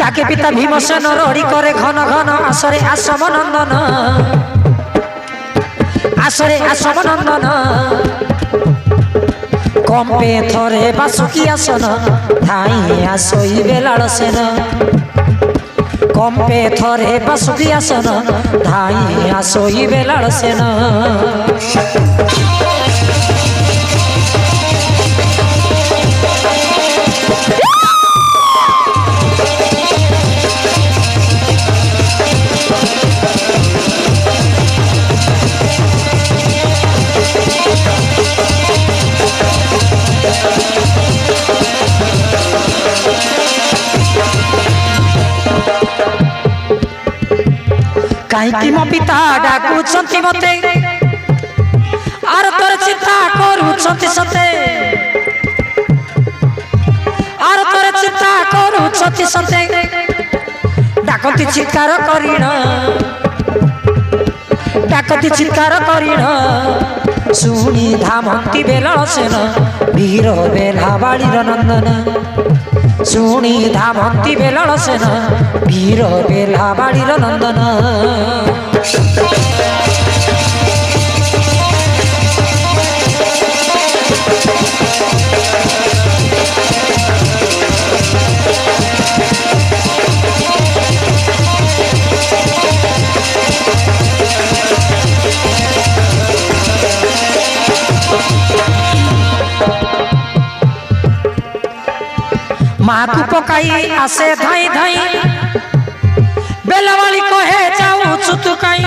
ডাকে পিতা ভীমসেন রড়ি করে ঘন ঘন আসরে আসম নন্দন আসরে আসম নন্দন কম্পে থরে বাসুকি আসন ধাই আসইবে লাড়সেন কম্পে থরে বাসুকি আসন ধাই আসইবে লাড়সেন কাইকি মো পিতা ডাকুଛନ୍ତି মতে আর তোর চিন্তা କରୁଛନ୍ତି সতে আর তোর চিন্তা କରୁଛନ୍ତି সতে ডাকতি চিৎকার করিণ ডাকতি চিৎকার করিণ শুনি ধামন্তি বেলসেন বীর বেলা বাড়ির নন্দন শুনি ধামন্তি বেলসেন বীর বেলা বাড়ির নন্দন মাকু পকাই আসে ধাই ধাই বেলাবালি কহে যাউছু তু কাই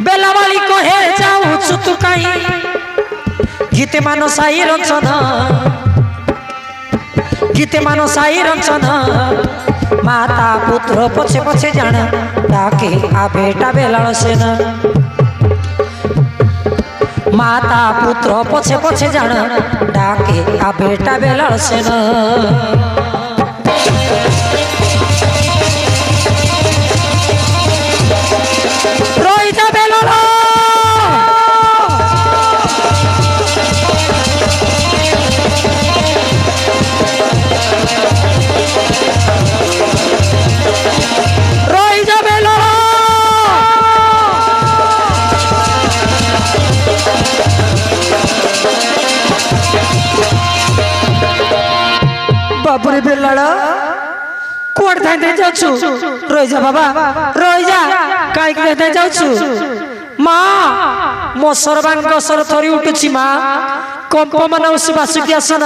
বেলাবালি কহে যাউছু তু কাই গীতে মানো সাই রঞ্জন গীতে মানো সাই রঞ্জন মাতা পুত্র পছে পছে জান ডাকে আ বেটা বেলালসেন माता पुत्र पछे पछे जान डाके आ बेटा बेलसेन रोइता बेलल रोइता बेलल बापुरे बेलाड़ा कोड थाई दे जाउछु रोइ जा बाबा रोइ जा काई के दे जाउछु मां मो सर्वांग सर थरी उठुछि मां कंप मन उसी बासुकी आसन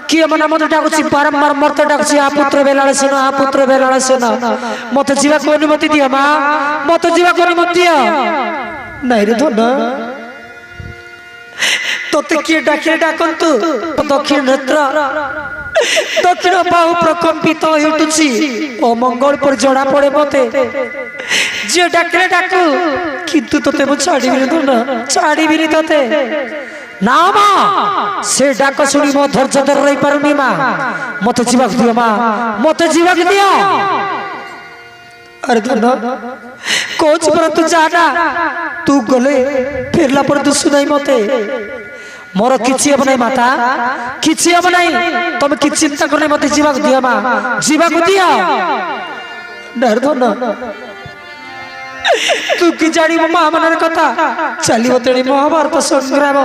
कि मन मत डाकुछि बारंबार मत डाकुछि आ पुत्र बेलाड़ा सेन आ पुत्र बेलाड़ा सेन मते जीवा को अनुमति दिया मां मते जीवा को अनुमति दिया नहीं रे धन तोते किए डाके डाकंतु दक्षिण नेत्र दक्षिण बाहु प्रकंपित होउछि ओ मंगल पर जड़ा पड़े मते जे डाकले डाकू किंतु तोते मु छाड़ीबिनी तो ना छाड़ीबिनी तोते ना मां से डाक सुनी मो धैर्य धर रही पारुनी मां मते जीवक दियो मां मते जीवक दियो अरे धन कोच पर तू जाना तू गले फिरला पर तू सुनाई मते मोर किछि अब नहीं माता किछि अब नहीं तुम कि चिंता करने मत जीवा दिया मां जीवा को दिया डर धन तू कि जानी महामानर कथा चलिबो तेणी महाभारत संग्राम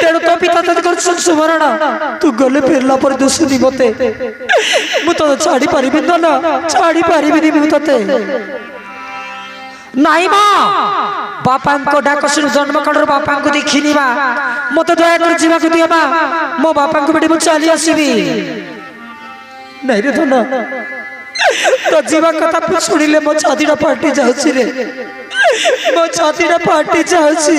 तेणु तो पिता तद कर सुवर्ण तू गले फिरला पर तू सुनी मते मु तो छाड़ी परिबि धन छाड़ी परिबि मु तते नाई मां बापा को डाक सुन जन्म काल बापा को देखिनी बा मते दया कर जीवा को दिया मां मो बापा को बेटी मु चली आसीबी नहीं रे धन तो जीवा कथा सुनिले मो छातीटा फाटी जाउछि रे मो छातीटा फाटी जाउछि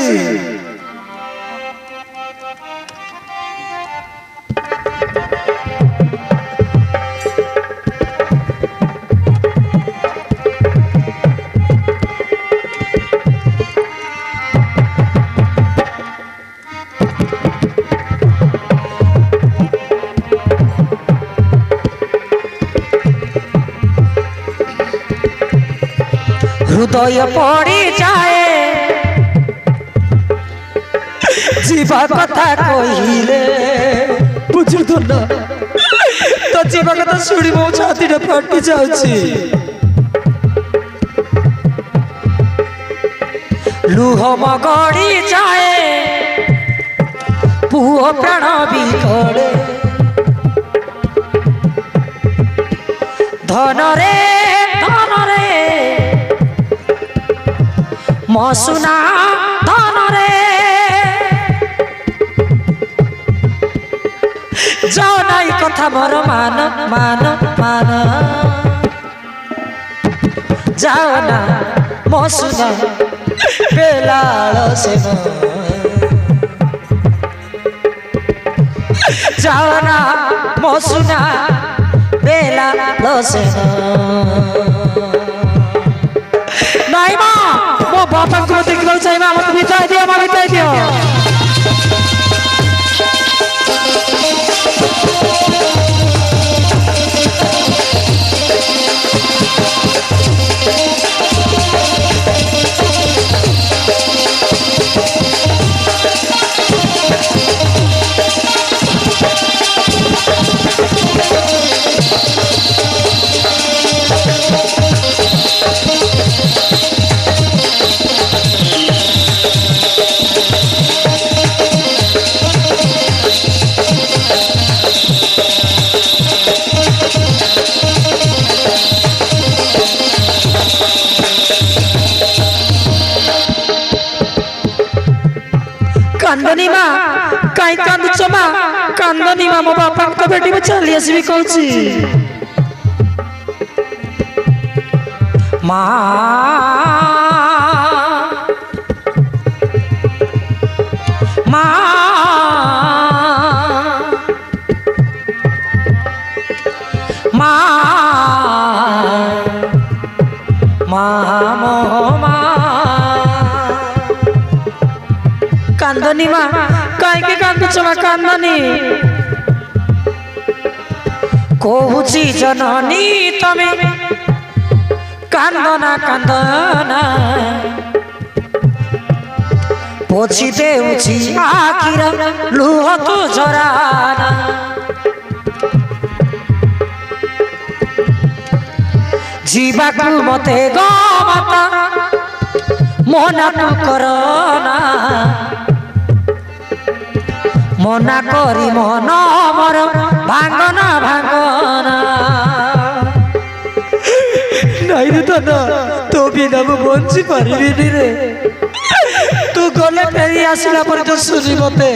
हृदय पड़ी जाए जीवा कथा कहिले बुझु तो ना तो जीवा कथा शुणी मो छाती फाटी जाउची लुह मगड़ी जाए पुओ प्राण बिगड़े धन रे मसुना धन रे जाओ नाई कथा मोर मान मान मान जाओ ना मसुना बेलाल सेन जाओ ना मसुना बेलाल सेन नाई माँ मो बापा को देखा चाहिए माँ मत बिताई दियो माँ बिताई दियो कांदनी माँ कहीं कांदुच माँ कांदनी माँ मो बापा को बेटी में चली आसबी कहूची माँ माँ माँ माँ माँ कांदनी माँ कहीं कांदुच माँ कांदनी कहूची जननी तमे कांदना कांदना पोछि देउची आखिर लुह तो झराना जीवाकु मते गो माता मना न करना मना करी मन मर भांगना भांगना नहीं रे दादा तो बिना मु बंची पारिबिनी रे तू गले फेरी आसिला पर जो सुनी मते